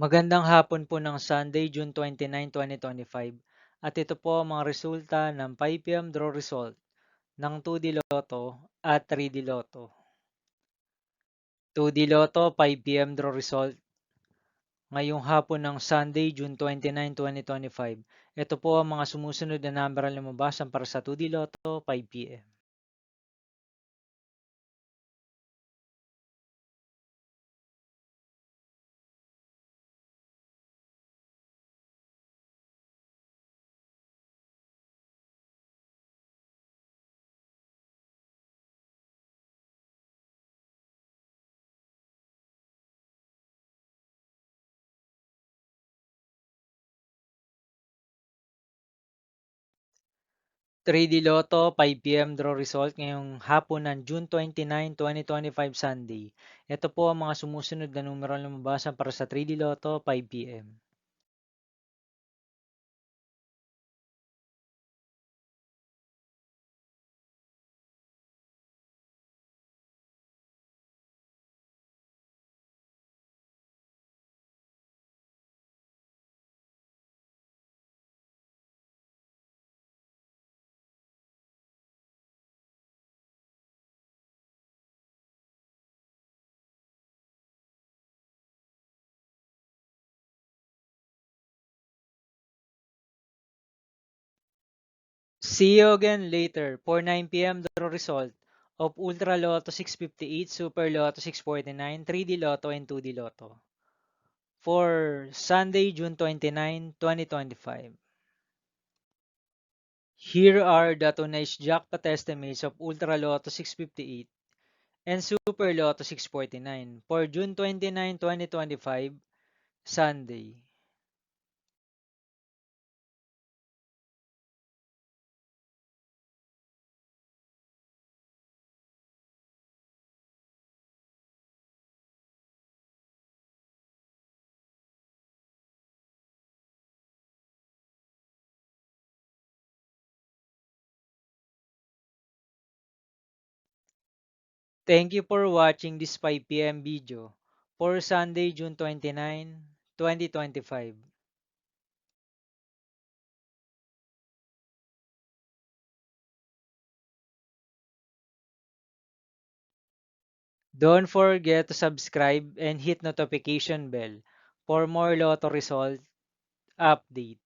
Magandang hapon po ng Sunday, June 29, 2025. At ito po ang mga resulta ng 5 PM draw result ng 2D Lotto at 3D Lotto. 2D Lotto 5 PM draw result ngayong hapon ng Sunday, June 29, 2025. Ito po ang mga sumusunod na number ang lumabasan para sa 2D Lotto 5 PM. 3D Lotto 5 PM draw result ngayong hapon ng June 29, 2025 Sunday. Ito po ang mga sumusunod na numero ang lumabasan para sa 3D Lotto 5 PM. 'See you again later for 9 PM draw result of Ultra Lotto 658, Super Lotto 649, 3D Lotto and 2D Lotto for Sunday, June 29, 2025. Here are the tonight's jackpot estimates of Ultra Lotto 658 and Super Lotto 649 for June 29, 2025, Sunday. Thank you for watching this 5 PM video for Sunday, June 29, 2025. Don't forget to subscribe and hit notification bell for more Lotto result update.